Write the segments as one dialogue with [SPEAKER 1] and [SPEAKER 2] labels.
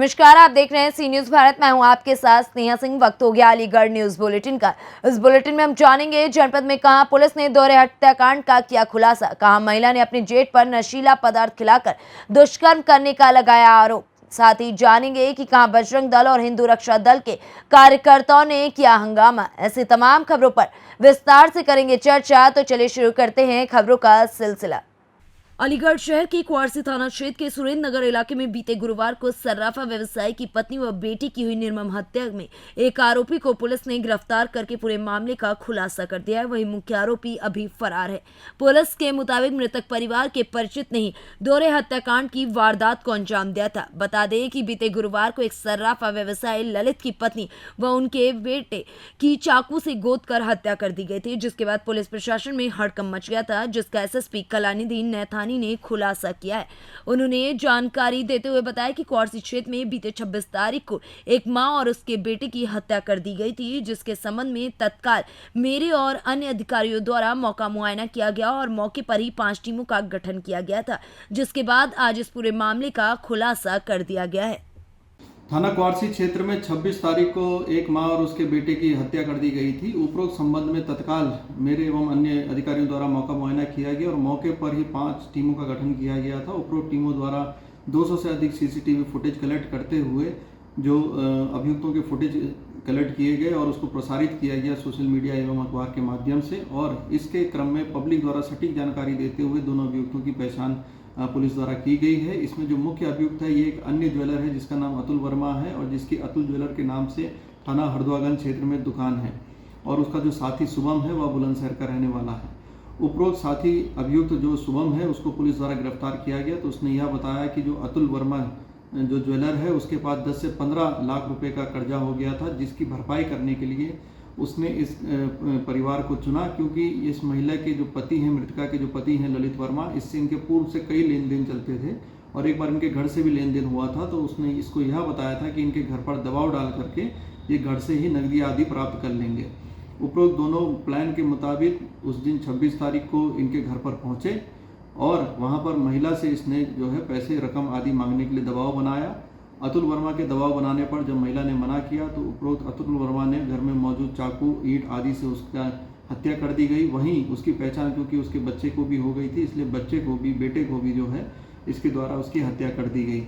[SPEAKER 1] नमस्कार, आप देख रहे हैं सी न्यूज भारत। मैं हूं आपके साथ स्नेहा सिंह। वक्त हो गया अलीगढ़ न्यूज बुलेटिन का। इस बुलेटिन में हम जानेंगे जनपद में कहां पुलिस ने दोहरे हत्याकांड का किया खुलासा, कहां महिला ने अपने जेठ पर नशीला पदार्थ खिलाकर दुष्कर्म करने का लगाया आरोप। साथ ही जानेंगे कि कहां बजरंग दल और हिंदू रक्षा दल के कार्यकर्ताओं ने किया हंगामा। ऐसी तमाम खबरों पर विस्तार से करेंगे चर्चा। तो चलिए शुरू करते हैं खबरों का सिलसिला। अलीगढ़ शहर के क्वारसी थाना क्षेत्र के सुरेंद्र नगर इलाके में बीते गुरुवार को सर्राफा व्यवसायी की पत्नी व बेटी की हुई निर्मम हत्या में एक आरोपी को पुलिस ने गिरफ्तार करके पूरे मामले का खुलासा कर दिया है। वहीं मुख्य आरोपी अभी फरार है। पुलिस के मुताबिक मृतक परिवार के परिचित नहीं दोहरे हत्याकांड की वारदात को अंजाम दिया था। बता दें कि बीते गुरुवार को एक सर्राफा व्यवसायी ललित की पत्नी व उनके बेटे की चाकू से गोद कर हत्या कर दी गई थी, जिसके बाद पुलिस प्रशासन में हड़कंप मच गया था, जिसका एसएसपी कलानिधि नैथानी ने खुलासा किया है। उन्होंने जानकारी देते हुए बताया कि क्वारसी क्षेत्र में बीते 26 तारीख को एक मां और उसके बेटे की हत्या कर दी गई थी, जिसके संबंध में तत्काल मेरे और अन्य अधिकारियों द्वारा मौका मुआयना किया गया और मौके पर ही 5 टीमों का गठन किया गया था, जिसके बाद आज इस पूरे मामले का खुलासा कर दिया गया है।
[SPEAKER 2] थाना क्वारसी क्षेत्र में 26 तारीख को एक मां और उसके बेटे की हत्या कर दी गई थी। उपरोक्त संबंध में तत्काल मेरे एवं अन्य अधिकारियों द्वारा मौका मुआयना किया गया और मौके पर ही 5 टीमों का गठन किया गया था। उपरोक्त टीमों द्वारा 200 से अधिक सीसीटीवी फुटेज कलेक्ट करते हुए जो अभियुक्तों के फुटेज कलेक्ट किए गए और उसको प्रसारित किया गया सोशल मीडिया एवं अखबार के माध्यम से, और इसके क्रम में पब्लिक द्वारा सटीक जानकारी देते हुए दोनों अभियुक्तों की पहचान पुलिस द्वारा की गई है। इसमें जो मुख्य अभियुक्त है ये एक अन्य ज्वेलर है जिसका नाम अतुल वर्मा है और जिसकी अतुल ज्वेलर के नाम से थाना हरदोआगंज क्षेत्र में दुकान है, और उसका जो साथी शुभम है वह बुलंदशहर का रहने वाला है। उपरोक्त साथी अभियुक्त जो शुभम है उसको पुलिस द्वारा गिरफ्तार किया गया। तो उसने यह बताया कि जो अतुल वर्मा जो ज्वेलर है उसके पास 10 से 15 लाख रुपए का कर्जा हो गया था, जिसकी भरपाई करने के लिए उसने इस परिवार को चुना, क्योंकि इस महिला के जो पति हैं, मृतका के जो पति हैं ललित वर्मा, इससे इनके पूर्व से कई लेन देन चलते थे और एक बार इनके घर से भी लेन देन हुआ था। तो उसने इसको यह बताया था कि इनके घर पर दबाव डाल करके ये घर से ही नकदी आदि प्राप्त कर लेंगे। उपरोक्त दोनों प्लान के मुताबिक उस दिन 26 तारीख को इनके घर पर पहुंचे और वहां पर महिला से इसने जो है पैसे रकम आदि मांगने के लिए दबाव बनाया। अतुल वर्मा के दबाव बनाने पर जब महिला ने मना किया तो उपरोक्त अतुल वर्मा ने घर में मौजूद चाकू, ईंट आदि से उसका हत्या कर दी गई। वहीं उसकी पहचान क्योंकि उसके बच्चे को भी हो गई थी, इसलिए बच्चे को भी, बेटे को भी जो है इसके द्वारा उसकी हत्या कर दी गई।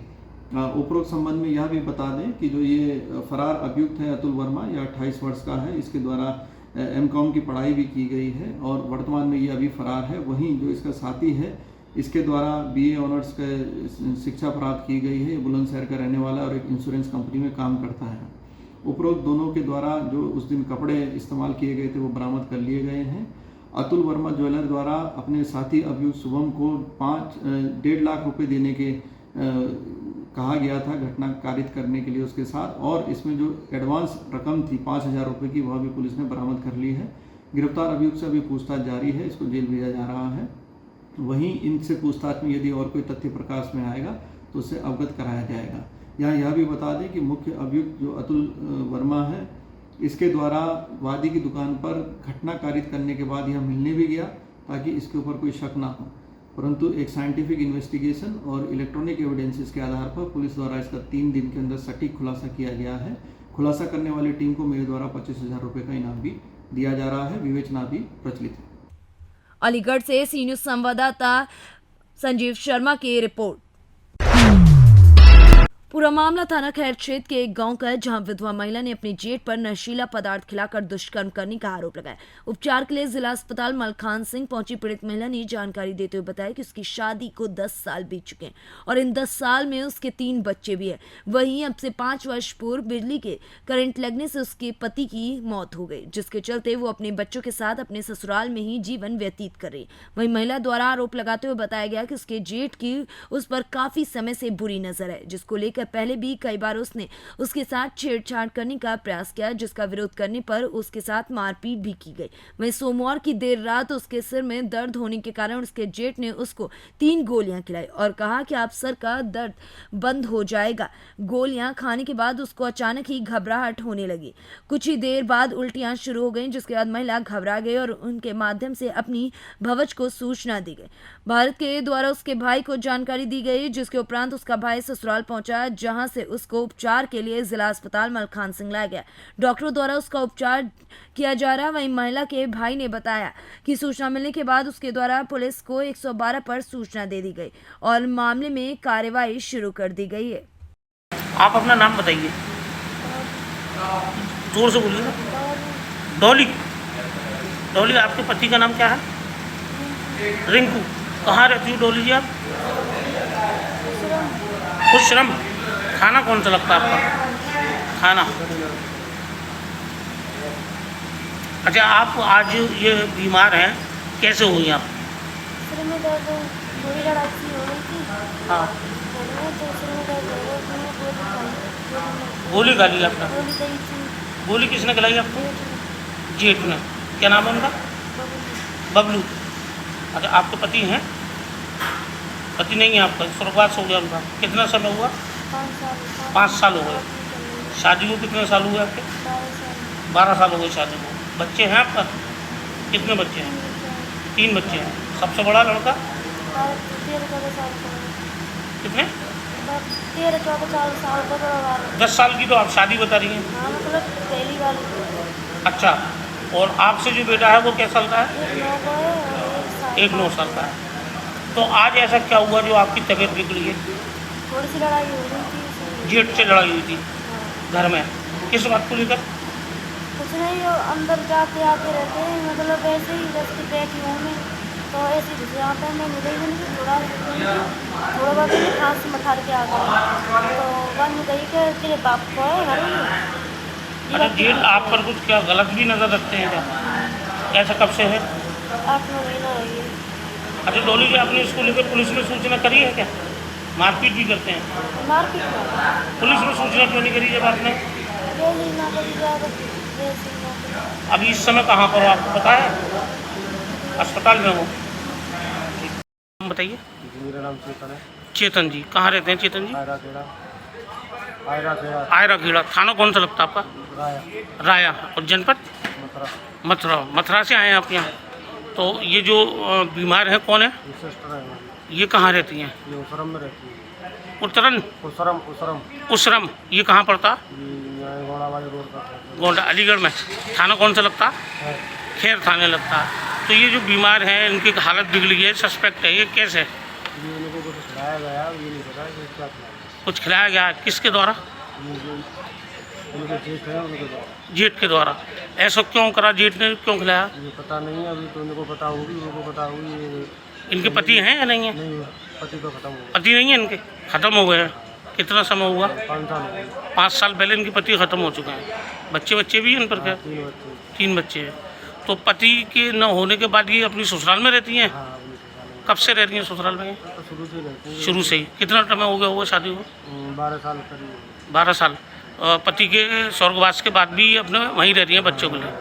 [SPEAKER 2] उपरोक्त संबंध में यह भी बता दें कि जो ये फरार अभियुक्त है अतुल वर्मा, यह 28 वर्ष का है। इसके द्वारा एमकॉम की पढ़ाई भी की गई है और वर्तमान में ये अभी फरार है। वहीं जो इसका साथी है इसके द्वारा बीए ऑनर्स का शिक्षा प्राप्त की गई है। बुलंदशहर का रहने वाला और एक इंश्योरेंस कंपनी में काम करता है। उपरोक्त दोनों के द्वारा जो उस दिन कपड़े इस्तेमाल किए गए थे वो बरामद कर लिए गए हैं। अतुल वर्मा ज्वेलर द्वारा अपने साथी अभियुक्त शुभम को 1.5 लाख रुपए देने के कहा गया था घटना कारित करने के लिए उसके साथ, और इसमें जो एडवांस रकम थी 5,000 रुपये की वह भी पुलिस ने बरामद कर ली है। गिरफ्तार अभियुक्त से अभी पूछताछ जारी है, इसको जेल भेजा जा रहा है। वहीं इनसे पूछताछ में यदि और कोई तथ्य प्रकाश में आएगा तो उसे अवगत कराया जाएगा। यहाँ यह भी बता दें कि मुख्य अभियुक्त जो अतुल वर्मा है इसके द्वारा वादी की दुकान पर घटना कारित करने के बाद यह मिलने भी गया ताकि इसके ऊपर कोई शक ना हो, परंतु एक साइंटिफिक इन्वेस्टिगेशन और इलेक्ट्रॉनिक एविडेंसेस के आधार पर पुलिस द्वारा इसका 3 दिन के अंदर सटीक खुलासा किया गया है। खुलासा करने वाली टीम को मेरे द्वारा 25,000 रुपये का इनाम भी दिया जा रहा है। विवेचना भी प्रचलित है।
[SPEAKER 1] अलीगढ़ से सी न्यूज संवाददाता संजीव शर्मा की रिपोर्ट। पूरा मामला थाना खैर क्षेत्र के एक गांव का है, जहां विधवा महिला ने अपने जेठ पर नशीला पदार्थ खिलाकर दुष्कर्म करने का आरोप लगाया। उपचार के लिए जिला अस्पताल मलखान सिंह पहुंची पीड़ित महिला ने जानकारी देते हुए बताया कि उसकी शादी को 10 साल बीत चुके हैं और इन 10 साल में उसके 3 बच्चे भी हैं। वहीं अब से 5 वर्ष पूर्व बिजली के करंट लगने से उसके पति की मौत हो गई, जिसके चलते वो अपने बच्चों के साथ अपने ससुराल में ही जीवन व्यतीत कर रही। वहीं महिला द्वारा आरोप लगाते हुए बताया गया कि उसके जेठ की उस पर काफी समय से बुरी नजर है, जिसको लेकर पहले भी कई बार उसने उसके साथ छेड़छाड़ करने का प्रयास किया, जिसका विरोध करने पर उसके साथ मारपीट भी की गई। वहीं सोमवार की देर रात उसके सिर में दर्द होने के कारण उसके जेठ ने उसको 3 गोलियां खिलाई और कहा कि आप सर का दर्द बंद हो जाएगा। गोलियां खाने के बाद उसको अचानक ही घबराहट होने लगी। कुछ ही देर बाद उल्टियां शुरू हो गईं, जिसके बाद महिला घबरा गई और उनके माध्यम से अपनी भवज को सूचना दी गई। भारत के द्वारा उसके भाई को जानकारी दी गई, जिसके उपरांत उसका भाई ससुराल पहुंचा, जहां से उसको उपचार के लिए जिला अस्पताल मलखान सिंह लाया गया। डॉक्टरों द्वारा उसका उपचार किया जा रहा। वहीं महिला के भाई ने बताया कि सूचना मिलने के बाद उसके द्वारा पुलिस को 112 पर सूचना दे दी गई और मामले में कार्रवाई शुरू कर दी गई है।
[SPEAKER 3] आप अपना नाम बताइए, जोर से बोलिए। डॉली, डॉली आपके पति का नाम क्या है? रिंकू। कहाँ रहती हो डॉली जी आप? खुशरम। खाना कौन सा लगता है आपका? खाना। अच्छा, आप आज ये बीमार हैं, कैसे हुई आप?
[SPEAKER 4] सिर में दर्द, थोड़ी लड़ाई हो रही थी।
[SPEAKER 3] हाँ,
[SPEAKER 4] तो सिर में दर्द हो रहा था, गोली खाई।
[SPEAKER 3] गोली खा ली आपने?
[SPEAKER 4] गोली दी थी।
[SPEAKER 3] गोली किसने खिलाई आपको?
[SPEAKER 4] पेट में,
[SPEAKER 3] जेठ ने। क्या नाम है उनका?
[SPEAKER 4] बबली।
[SPEAKER 3] बबलू। अच्छा, आपके पति हैं? पति नहीं है आपका, स्वर्गवास हो गया उनका। कितना समय हुआ?
[SPEAKER 4] 5 साल।
[SPEAKER 3] 5 साल हो गए। शादी को कितने साल हुए आपके?
[SPEAKER 4] 12 साल।
[SPEAKER 3] 12 साल हो गए शादी को। बच्चे हैं आपका? कितने बच्चे हैं? 3 बच्चे हैं। सबसे बड़ा लड़का
[SPEAKER 4] 13-14 साल का।
[SPEAKER 3] कितने?
[SPEAKER 4] 13-14 साल का बड़ा वाला।
[SPEAKER 3] 10 साल की तो आप शादी बता रही हैं।
[SPEAKER 4] हाँ, मतलब पहली वाली।
[SPEAKER 3] अच्छा, और आपसे जो बेटा है वो क्या साल का है?
[SPEAKER 4] एक 9 का है और
[SPEAKER 3] एक 9 साल का है। तो आज ऐसा क्या हुआ जो आपकी तबीयत बिगड़ी है?
[SPEAKER 4] थोड़ी सी लड़ाई हो रही थी इसलिए।
[SPEAKER 3] जेठ से लड़ाई हुई थी
[SPEAKER 4] हाँ।
[SPEAKER 3] घर में, किस बात को लेकर?
[SPEAKER 4] कुछ नहीं, वो अंदर जाते आते रहते हैं, मतलब ऐसे ही रस की बैठी हूँ मैं, तो ऐसे घुस जाता है। मैं मिले ही नहीं, थोड़ा बहुत खांसी मठार के आ गया, तो बन गई कि तेरे बाप को है घर में।
[SPEAKER 3] अच्छा, जेठ आप पर कुछ क्या गलत भी नज़र रखते हैं क्या? ऐसा कब से है?
[SPEAKER 4] 8-9 महीना है ये।
[SPEAKER 3] अच्छा डॉली जी, आपने इसको लेकर पुलिस में सूचना करी है क्या? मारपीट भी करते हैं।
[SPEAKER 4] मारपीट में
[SPEAKER 3] पुलिस में सूचना क्यों नहीं करी जब आपने?
[SPEAKER 4] गोली ना करी ज़्यादा, वैसे ही ना करी।
[SPEAKER 3] अभी इस समय कहाँ पर हो आपको पता है? अस्पताल में हो? नाम बताइए।
[SPEAKER 5] मेरा नाम चेतन है।
[SPEAKER 3] चेतन जी, कहाँ रहते हैं चेतन जी?
[SPEAKER 5] आयरा खेड़ा। आयरा खेड़ा।
[SPEAKER 3] आयरा खेड़ा। थाना कौन सा लगता है आपका?
[SPEAKER 5] राया।
[SPEAKER 3] राया। और जनपद?
[SPEAKER 5] मथुरा।
[SPEAKER 3] मथुरा। मथुरा से आए हैं आप यहाँ? तो ये जो बीमार हैं कौन है?
[SPEAKER 5] ये सिस्टर है हमारी।
[SPEAKER 3] ये कहाँ रहती हैं?
[SPEAKER 5] ये उसरम में रहती है।
[SPEAKER 3] उत्तरन?
[SPEAKER 5] उसरम उसरम।
[SPEAKER 3] उसरम। ये कहाँ पड़ता?
[SPEAKER 5] ये यहाँ घोड़ाबाड़ी रोड पर है।
[SPEAKER 3] गोंडा, अलीगढ़ में। थाना कौन सा लगता?
[SPEAKER 5] है।
[SPEAKER 3] खैर थाने लगता है। तो ये जो बीमार हैं इनकी हालत बिगड़ी है, सस्पेक्ट है, ये कैसे?
[SPEAKER 5] ये उनको कुछ खिलाया गया, ये नहीं पता कि क्या खिलाया।
[SPEAKER 3] कुछ खिलाया गया है? किसके द्वारा?
[SPEAKER 5] ये जो उनके जेठ है उनके द्वारा।
[SPEAKER 3] जेठ के द्वारा। ऐसा क्यों करा? जेठ ने क्यों खिलाया?
[SPEAKER 5] ये पता नहीं है, अभी तो उनको पता होगी, उनको पता होगी। ये
[SPEAKER 3] इनके पति हैं या नहीं है?
[SPEAKER 5] नहीं, पति तो खत्म हो गया।
[SPEAKER 3] पति नहीं है इनके? ख़त्म हो गए हैं। कितना समय हुआ?
[SPEAKER 5] 5 साल हो गए।
[SPEAKER 3] 5 साल पहले इनके पति ख़त्म हो चुके हैं। बच्चे भी हैं इन पर क्या?
[SPEAKER 5] 3 बच्चे।
[SPEAKER 3] 3 बच्चे हैं। तो पति के न होने के बाद ये अपनी ससुराल में रहती हैं?
[SPEAKER 5] हाँ, अपनी ससुराल में।
[SPEAKER 3] कब से रह रही हैं ससुराल में?
[SPEAKER 5] तो शुरू से रहते हैं।
[SPEAKER 3] शुरू से ही। कितना समय हो गया हुआ शादी को?
[SPEAKER 5] 12 साल करीब।
[SPEAKER 3] 12 साल। पति के स्वर्गवास के बाद भी अपने वहीं रह रही हैं बच्चों के लिए।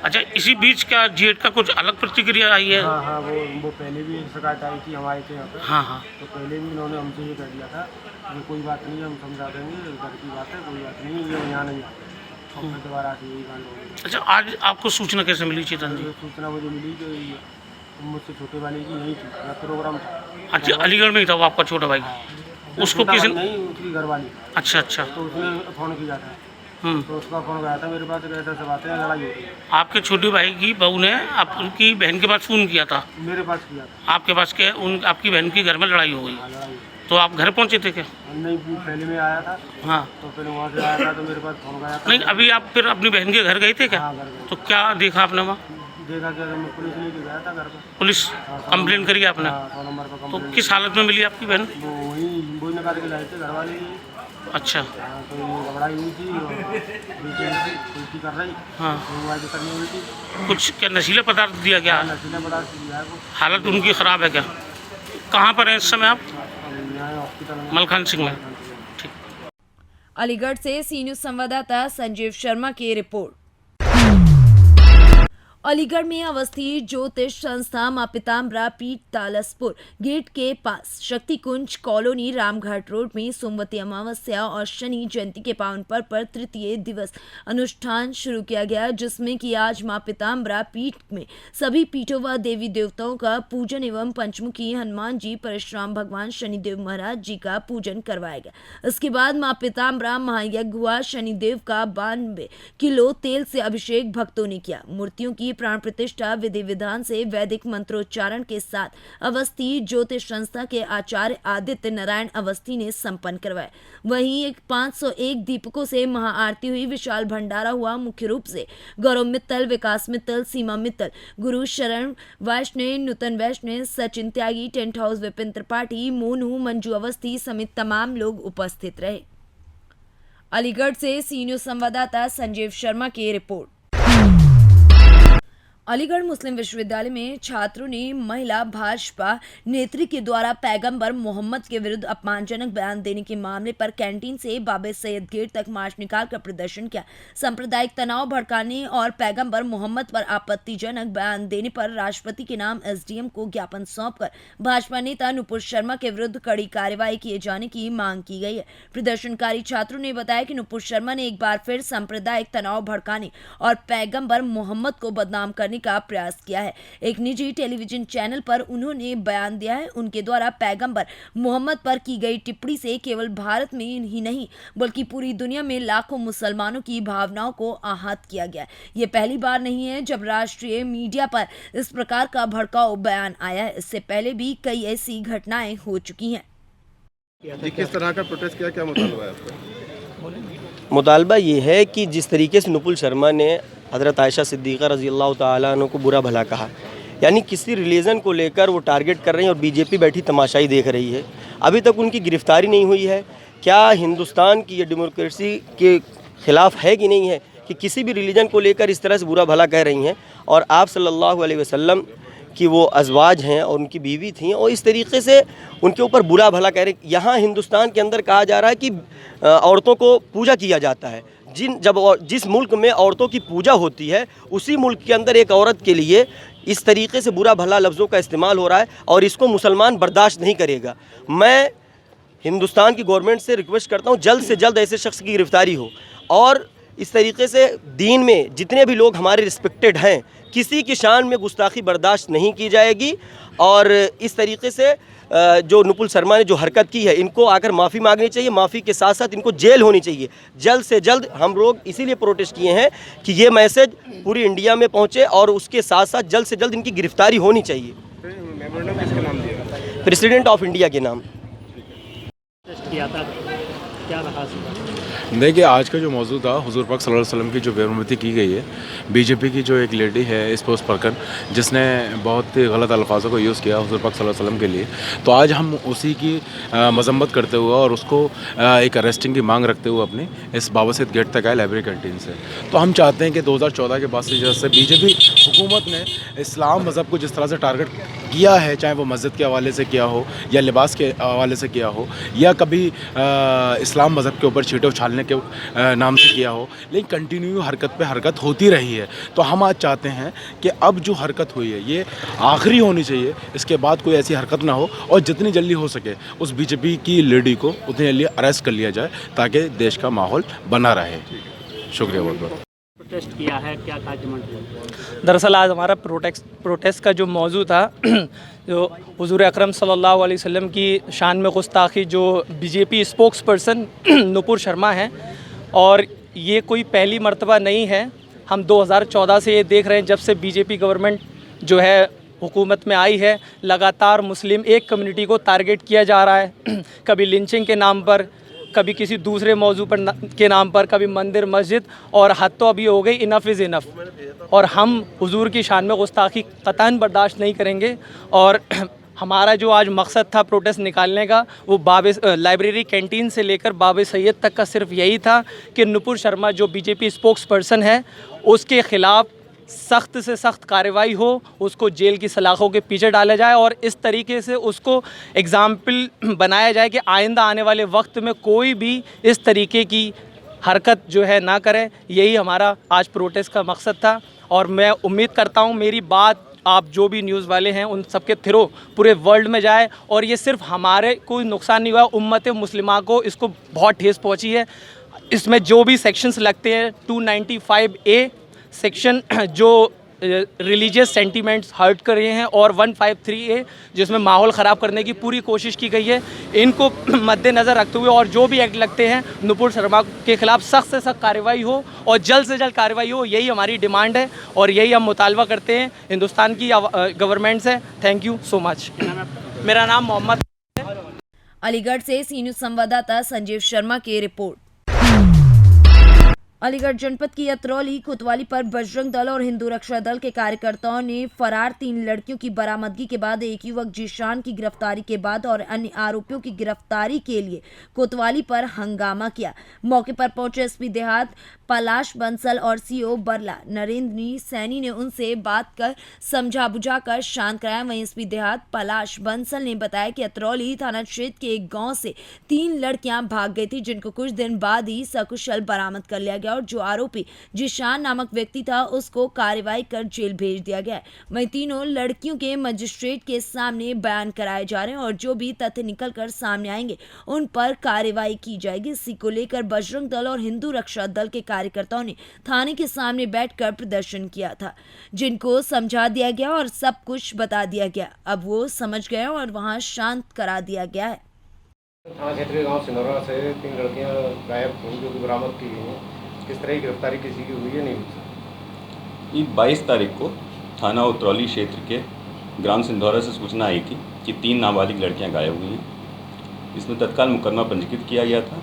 [SPEAKER 3] अच्छा, इसी बीच क्या जेठ का कुछ अलग प्रतिक्रिया आई है?
[SPEAKER 5] हाँ हाँ, वो पहले भी शिकायत आई थी, हम आए थे यहाँ पे।
[SPEAKER 3] हाँ हाँ।
[SPEAKER 5] तो पहले भी इन्होंने हमसे ये कह दिया था कि कोई बात नहीं है, हम समझा देंगे, घर की बात है, कोई बात नहीं, ये यहाँ नहीं आते। और फिर दोबारा आके यही कांड हो गया।
[SPEAKER 3] अच्छा, आज आपको सूचना कैसे मिली चेतन जी?
[SPEAKER 5] ये सूचना मुझे मिली कि ये मुझसे छोटे वाले की यही थी, मेरा प्रोग्राम था।
[SPEAKER 3] अच्छा, अलीगढ़ में ही था वो आपका छोटा भाई? उसको
[SPEAKER 5] छोटा
[SPEAKER 3] किसी
[SPEAKER 5] भाई नहीं, उसकी घरवाली।
[SPEAKER 3] अच्छा अच्छा।
[SPEAKER 5] तो उसने फ़ोन किया था, तो उसका फ़ोन गया था मेरे पास, ऐसे ऐसे बातें हैं, लड़ाई हो गई।
[SPEAKER 3] आपके छोटे भाई की बहू ने आपकी बहन के पास फ़ोन किया था?
[SPEAKER 5] मेरे पास किया था।
[SPEAKER 3] आपके पास के आपकी बहन की घर में लड़ाई हो गई?
[SPEAKER 5] हाँ, लड़ाई हुई।
[SPEAKER 3] तो आप घर पहुंचे थे क्या?
[SPEAKER 5] नहीं, पहले मैं आया था,
[SPEAKER 3] हाँ।
[SPEAKER 5] तो फिर वहाँ से आया था तो मेरे पास फ़ोन गया था।
[SPEAKER 3] नहीं, अभी आप फिर अपनी बहन के घर गए थे क्या?
[SPEAKER 5] हाँ, घर गए।
[SPEAKER 3] तो क्या देखा आपने वहाँ?
[SPEAKER 5] देखा कि मैं पुलिस लेके गया था घर पर।
[SPEAKER 3] पुलिस कंप्लेन करी आपने?
[SPEAKER 5] हाँ, 100 नंबर पर
[SPEAKER 3] तो
[SPEAKER 5] कंप्लेंट।
[SPEAKER 3] किस हालत में मिली आपकी बहन?
[SPEAKER 5] वो वही निकाल के लाए थे घर वाले ही।
[SPEAKER 3] अच्छा।
[SPEAKER 5] हाँ, तो ये घबराई हुई थी और उल्टी कर रही।
[SPEAKER 3] हाँ।
[SPEAKER 5] तो करनी हुई थी।
[SPEAKER 3] कुछ क्या नशीला पदार्थ दिया गया?
[SPEAKER 5] नशीला पदार्थ दिया है वो।
[SPEAKER 3] हालत उनकी ख़राब है क्या? कहाँ पर हैं इस समय आप?
[SPEAKER 5] अब यहाँ हॉस्पिटल में।
[SPEAKER 3] मलखान सिंह में। ठीक।
[SPEAKER 1] अलीगढ़ से सी न्यूज़ संवाददाता संजीव शर्मा की रिपोर्ट। अलीगढ़ में अवस्थित ज्योतिष संस्था मां पीताम्बरा पीठ तालसपुर गेट के पास शक्ति कुंज कॉलोनी रामघाट रोड में सोमवती अमावस्या और शनि जयंती के पावन पर्व पर तृतीय दिवस अनुष्ठान शुरू किया गया, जिसमें कि आज मां पीताम्बरा पीठ में सभी पीठों व देवी देवताओं का पूजन एवं पंचमुखी हनुमान जी, परशुराम भगवान, शनिदेव महाराज जी का पूजन करवाया गया। इसके बाद मां पीताम्बरा महायज्ञ हुआ। शनिदेव का 92 किलो तेल से अभिषेक भक्तों ने किया। मूर्तियों की प्राण प्रतिष्ठा विधि विधान से वैदिक मंत्रोच्चारण के साथ अवस्थी ज्योतिष संस्था के आचार्य आदित्य नारायण अवस्थी ने संपन्न करवाया। वहीं 501 दीपकों से महाआरती हुई। विशाल भंडारा हुआ। मुख्य रूप से गौरव मित्तल, विकास मित्तल, सीमा मित्तल, गुरु शरण वैष्णव, नूतन वैष्णव, सचिन त्यागी, टेंट हाउस विपिन त्रिपाठी, मोनू, मंजू अवस्थी समेत तमाम लोग उपस्थित रहे। अलीगढ़ से सी न्यूज संवाददाता संजीव शर्मा की रिपोर्ट। अलीगढ़ मुस्लिम विश्वविद्यालय में छात्रों ने महिला भाजपा नेत्री के द्वारा पैगंबर मोहम्मद के विरुद्ध अपमानजनक बयान देने के मामले पर कैंटीन से बाबे सैयद गेट तक मार्च निकालकर प्रदर्शन किया। सांप्रदायिक तनाव भड़काने और पैगंबर मोहम्मद पर आपत्तिजनक बयान देने पर राष्ट्रपति के नाम एसडीएम को ज्ञापन सौंपकर भाजपा नेता नुपुर शर्मा के विरुद्ध कड़ी कार्रवाई किए जाने की मांग की गई है। प्रदर्शनकारी छात्रों ने बताया कि नुपुर शर्मा ने एक बार फिर सांप्रदायिक तनाव भड़काने और पैगंबर मोहम्मद को बदनाम करने का प्रयास किया है। एक निजी टेलीविजन चैनल पर उन्होंने बयान दिया है। उनके द्वारा पैगंबर मोहम्मद पर की गई टिप्पणी से केवल भारत में ही नहीं बल्कि पूरी दुनिया में लाखों मुसलमानों की भावनाओं को आहत किया गया। ये पहली बार नहीं है जब राष्ट्रीय मीडिया पर इस प्रकार का भड़काऊ बयान आया है। इससे पहले भी कई ऐसी घटनाएं हो चुकी हैं।
[SPEAKER 6] किस तरह का प्रोटेस्ट किया, क्या मुतालबा है आपका?
[SPEAKER 7] मुतालबा ये है कि जिस तरीके से नुपुर शर्मा ने हज़रत आयशा सिद्दीक़ा रज़ी अल्लाह तआला अन्हा को बुरा भला कहा, यानी किसी रिलीजन को लेकर वो टारगेट कर रही हैं और बीजेपी बैठी तमाशाई देख रही है। अभी तक उनकी गिरफ्तारी नहीं हुई है। क्या हिंदुस्तान की ये डेमोक्रेसी के ख़िलाफ़ है कि नहीं है कि किसी भी रिलीजन को लेकर इस तरह से बुरा भला कह रही हैं? और आप सल्लल्लाहु अलैहि वसल्लम कि वो अज़वाज हैं और उनकी बीवी थी और इस तरीके से उनके ऊपर बुरा भला कह रहे। यहाँ हिंदुस्तान के अंदर कहा जा रहा है कि औरतों को पूजा किया जाता है। जिस मुल्क में औरतों की पूजा होती है उसी मुल्क के अंदर एक औरत के लिए इस तरीके से बुरा भला लफ्ज़ों का इस्तेमाल हो रहा है और इसको मुसलमान बर्दाश्त नहीं करेगा। मैं हिंदुस्तान की गवर्नमेंट से रिक्वेस्ट करता हूँ जल्द से जल्द ऐसे शख्स की गिरफ्तारी हो और इस तरीके से दीन में जितने भी लोग हमारे रिस्पेक्टेड हैं किसी की शान में गुस्ताखी बर्दाश्त नहीं की जाएगी। और इस तरीके से जो नुपुर शर्मा ने जो हरकत की है इनको आकर माफ़ी मांगनी चाहिए। माफ़ी के साथ साथ इनको जेल होनी चाहिए जल्द से जल्द। हम लोग इसीलिए प्रोटेस्ट किए हैं कि ये मैसेज पूरी इंडिया में पहुंचे और उसके साथ साथ जल्द से जल्द इनकी गिरफ्तारी होनी चाहिए।
[SPEAKER 6] मेमोरेंडम किसके नाम दिया?
[SPEAKER 7] प्रेसिडेंट ऑफ इंडिया के नाम।
[SPEAKER 5] किया था, क्या रहा?
[SPEAKER 8] देखिए, आज का जो मौजू था हुज़ूर पाक सल्लल्लाहु अलैहि वसल्लम की जो बेरुमती की गई है, बीजेपी की जो एक लेडी है स्पोर्स पर्सन जिसने बहुत ही गलत अल्फाजों को यूज़ किया हुज़ूर पाक सल्लल्लाहु अलैहि वसल्लम के लिए, तो आज हम उसी की मजम्मत करते हुए और उसको एक अरेस्टिंग की मांग रखते हुए अपनी इस बाबा सैयद गेट तक आए लाइब्रेरी कैंटीन से। तो हम चाहते हैं कि 2014 के बाद से जैसे बीजेपी हुकूमत ने इस्लाम मज़हब को जिस तरह से टारगेट किया है, चाहे वो मस्जिद के हवाले से किया हो या लिबास के हवाले से किया हो या कभी इस्लाम मज़हब के ऊपर छींटे उछालने के नाम से किया हो, लेकिन कंटिन्यू हरकत पे हरकत होती रही है। तो हम आज चाहते हैं कि अब जो हरकत हुई है ये आखिरी होनी चाहिए, इसके बाद कोई ऐसी हरकत ना हो और जितनी जल्दी हो सके उस बीजेपी की लेडी को उतनी जल्दी अरेस्ट कर लिया जाए ताकि देश का माहौल बना रहे। शुक्रिया बहुत बहुत।
[SPEAKER 5] प्रोटेस्ट किया है, क्या कार्जमेंट हुआ?
[SPEAKER 9] दरअसल आज हमारा प्रोटेस्ट का जो मौजू था जो हुज़ूर अकरम सल्लल्लाहु अलैहि वसल्लम की शान में गुस्ताखी जो BJP spokes person Nupur Sharma हैं, और ये कोई पहली मर्तबा नहीं है। हम 2014 से ये देख रहे हैं जब से बीजेपी गवर्नमेंट जो है हुकूमत में आई है, लगातार मुस्लिम एक कम्युनिटी को टारगेट किया जा रहा है, कभी लिंचिंग के नाम पर, कभी किसी दूसरे मौजू पर के नाम पर, कभी मंदिर मस्जिद, और हद तो अभी हो गई इनफ इज़ इनफ। और हम हुजूर की शान में गुस्ताखी कतई बर्दाश्त नहीं करेंगे। और हमारा जो आज मकसद था प्रोटेस्ट निकालने का वो लाइब्रेरी कैंटीन से लेकर बाबे सैयद तक का सिर्फ यही था कि नुपुर शर्मा जो बीजेपी स्पोक्स पर्सन है उसके ख़िलाफ़ सख्त से सख्त कार्रवाई हो, उसको जेल की सलाखों के पीछे डाला जाए और इस तरीके से उसको एग्ज़ाम्पल बनाया जाए कि आइंदा आने वाले वक्त में कोई भी इस तरीके की हरकत जो है ना करे। यही हमारा आज प्रोटेस्ट का मकसद था। और मैं उम्मीद करता हूँ मेरी बात आप जो भी न्यूज़ वाले हैं उन सबके थ्रू पूरे वर्ल्ड में जाए और ये सिर्फ हमारे कोई नुकसान नहीं हुआ, उम्मत मुस्लिमा को इसको बहुत ठेस पहुँची है। इसमें जो भी सेक्शंस लगते हैं 295A सेक्शन जो रिलीजियस सेंटीमेंट्स हर्ट कर रहे हैं और 153A जिसमें माहौल ख़राब करने की पूरी कोशिश की गई है, इनको मद्देनज़र रखते हुए और जो भी एक्ट लगते हैं नुपुर शर्मा के खिलाफ सख्त से सख्त कार्रवाई हो और जल्द से जल्द कार्रवाई हो, यही हमारी डिमांड है और यही हम मुतालबा करते हैं हिंदुस्तान की गवर्नमेंट से। Thank you so much. मेरा नाम मोहम्मद।
[SPEAKER 1] अलीगढ़ से सी न्यूज़ संवाददाता संजीव शर्मा की रिपोर्ट। अलीगढ़ जनपद की अतरौली कोतवाली पर बजरंग दल और हिंदू रक्षा दल के कार्यकर्ताओं ने फरार 3 लड़कियों की बरामदगी के बाद एक युवक जीशान की गिरफ्तारी के बाद और अन्य आरोपियों की गिरफ्तारी के लिए कोतवाली पर हंगामा किया। मौके पर पहुंचे एसपी देहात पलाश बंसल और सीओ बरला नरेंद्र सैनी ने उनसे बात कर समझा बुझाकर शांत कराया। वहीं एसपी देहात पलाश बंसल ने बताया कि अतरौली थाना क्षेत्र के एक गांव से 3 लड़कियां भाग गई थी, जिनको कुछ दिन बाद ही सकुशल बरामद कर लिया गया और जो आरोपी जिशान नामक व्यक्ति था उसको कार्रवाई कर जेल भेज दिया गया है। वहीं तीनों लड़कियों के मजिस्ट्रेट के सामने बयान कराए जा रहे हैं और जो भी तथ्य निकल कर सामने आएंगे उन पर कार्रवाई की जाएगी। इसी को लेकर बजरंग दल और हिंदू रक्षा दल के कार्यकर्ताओं ने थाने के सामने बैठकर प्रदर्शन किया था, जिनको समझा दिया गया और सब कुछ बता दिया गया। अब वो समझ गए और वहां शांत करा दिया गया है।
[SPEAKER 5] थाना क्षेत्र के गाँव सिंदौरा से 3 लड़कियाँ गायब हुई जो कि बरामद की गई हैं। किस तरह की गिरफ्तारी किसी की हुई है नहीं हुई?
[SPEAKER 10] 22 तारीख को थाना उतरौली क्षेत्र के ग्राम सिंधौरा से सूचना आई थी कि 3 नाबालिग लड़कियां गायब हुई हैं। इसमें तत्काल मुकदमा पंजीकृत किया गया था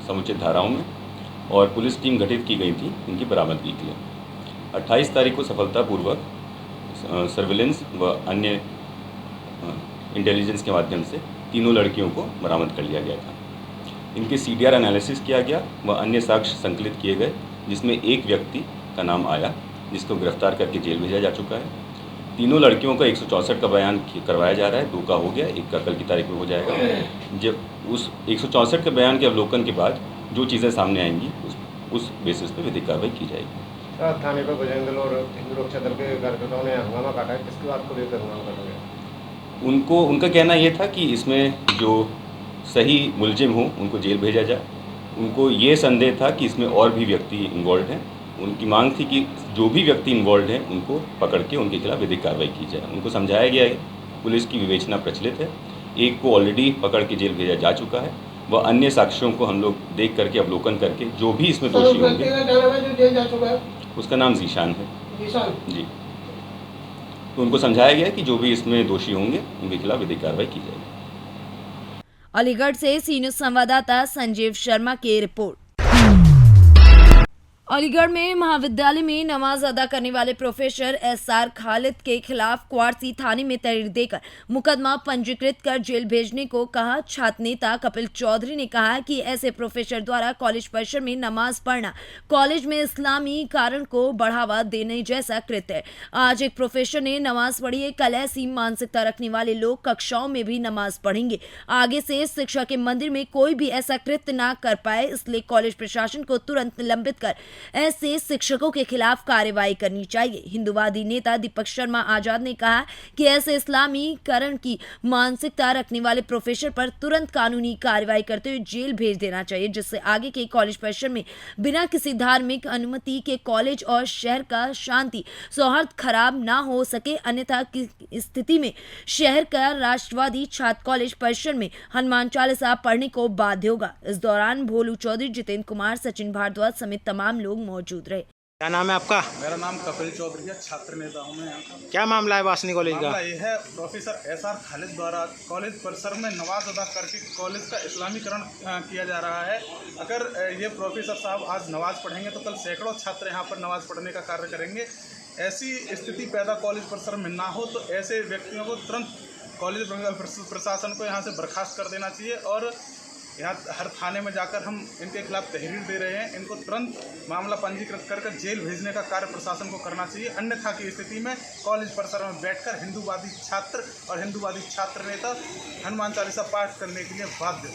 [SPEAKER 10] समुचित धाराओं में और पुलिस टीम गठित की गई थी इनकी बरामदगी के लिए। 28 तारीख को सफलतापूर्वक सर्विलेंस व अन्य इंटेलिजेंस के माध्यम से तीनों लड़कियों को बरामद कर लिया गया था। इनके CDR एनालिसिस किया गया व अन्य साक्ष्य संकलित किए गए, जिसमें एक व्यक्ति का नाम आया जिसको गिरफ्तार करके जेल भेजा जा चुका है। तीनों लड़कियों का 164 का बयान करवाया जा रहा है, 2 का हो गया, 1 का कल की तारीख में हो जाएगा। जब उस 164 के बयान के अवलोकन के बाद जो चीज़ें सामने आएंगी उस बेसिस पर विधिक कार्रवाई की जाएगी।
[SPEAKER 5] थाने पर बजरंग दल और हिंदू रक्षा दल के कार्यकर्ताओं ने हंगामा काटा है, किसकी बात को लेकर हंगामा काटा गया?
[SPEAKER 10] उनका कहना ये था कि इसमें जो सही मुलजिम हो उनको जेल भेजा जाए। उनको ये संदेह था कि इसमें और भी व्यक्ति इन्वॉल्व हैं। उनकी मांग थी कि जो भी व्यक्ति इन्वॉल्व हैं उनको पकड़ के उनके खिलाफ विधिक कार्रवाई की जाए। उनको समझाया गया है, पुलिस की विवेचना प्रचलित है। एक को ऑलरेडी पकड़ के जेल भेजा जा चुका है व अन्य साक्ष्यों को हम लोग देख करके अवलोकन करके जो भी इसमें दोषी होंगे, उसका नाम जीशान है जी। तो उनको समझाया गया कि जो भी इसमें दोषी होंगे उनके खिलाफ विधिक कार्रवाई की जाएगी।
[SPEAKER 1] अलीगढ़ से सी न्यूज़ संवाददाता संजीव शर्मा की रिपोर्ट। अलीगढ़ में महाविद्यालय में नमाज अदा करने वाले प्रोफेसर SR खालिद के खिलाफ क्वार्सी थाने में तहरीर देकर मुकदमा पंजीकृत कर जेल भेजने को कहा। छात्र नेता कपिल चौधरी ने कहा कि ऐसे प्रोफेसर द्वारा कॉलेज परिसर में नमाज पढ़ना कॉलेज में इस्लामी कारण को बढ़ावा देने जैसा कृत्य है। आज एक प्रोफेसर ने नमाज पढ़ी है, कल ऐसी मानसिकता रखने वाले लोग कक्षाओं में भी नमाज पढ़ेंगे। आगे से शिक्षा के मंदिर में कोई भी ऐसा कृत्य ना कर पाए, इसलिए कॉलेज प्रशासन को तुरंत निलंबित कर ऐसे शिक्षकों के खिलाफ कार्रवाई करनी चाहिए। हिंदूवादी नेता दीपक शर्मा आजाद ने कहा कि ऐसे इस्लामीकरण की मानसिकता रखने वाले प्रोफेसर पर तुरंत कानूनी कार्रवाई करते हुए जेल भेज देना चाहिए, जिससे आगे के कॉलेज परिसर में बिना किसी धार्मिक अनुमति के कॉलेज और शहर का शांति सौहार्द खराब ना हो सके। अन्यथा की स्थिति में शहर का राष्ट्रवादी छात्र कॉलेज परिसर में हनुमान चालीसा पढ़ने को बाध्य होगा। इस दौरान भोलू चौधरी, जितेंद्र कुमार, सचिन भारद्वाज समेत तमाम लोग मौजूद रहे।
[SPEAKER 9] क्या नाम है आपका?
[SPEAKER 11] मेरा नाम कपिल चौधरी है, छात्र नेता हूँ मैं यहाँ का।
[SPEAKER 9] क्या मामला है वासनी कॉलेज का?
[SPEAKER 11] मामला ये है, प्रोफेसर SR खालिद द्वारा कॉलेज परिसर में नमाज अदा करके कॉलेज का इस्लामीकरण किया जा रहा है। अगर ये प्रोफेसर साहब आज नमाज पढ़ेंगे तो कल सैकड़ों छात्र यहाँ पर नमाज पढ़ने का कार्य करेंगे। ऐसी स्थिति पैदा कॉलेज परिसर में ना हो तो ऐसे व्यक्तियों को तुरंत कॉलेज प्रशासन को यहाँ से बर्खास्त कर देना चाहिए और यहाँ हर थाने में जाकर हम इनके खिलाफ तहरीर दे रहे हैं। इनको तुरंत मामला पंजीकृत कर जेल भेजने का कार्य प्रशासन को करना चाहिए। अन्यथा की स्थिति में कॉलेज परिसर में बैठकर हिंदूवादी छात्र और हिंदूवादी छात्र नेता हनुमान चालीसा पाठ करने के लिए बाध्य।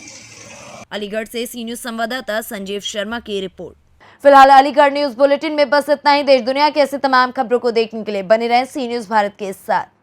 [SPEAKER 1] अलीगढ़ से सी न्यूज़ संवाददाता संजीव शर्मा की रिपोर्ट। फिलहाल अलीगढ़ न्यूज बुलेटिन में बस इतना ही। देश दुनिया की ऐसी तमाम खबरों को देखने के लिए बने रहें सी न्यूज भारत के साथ।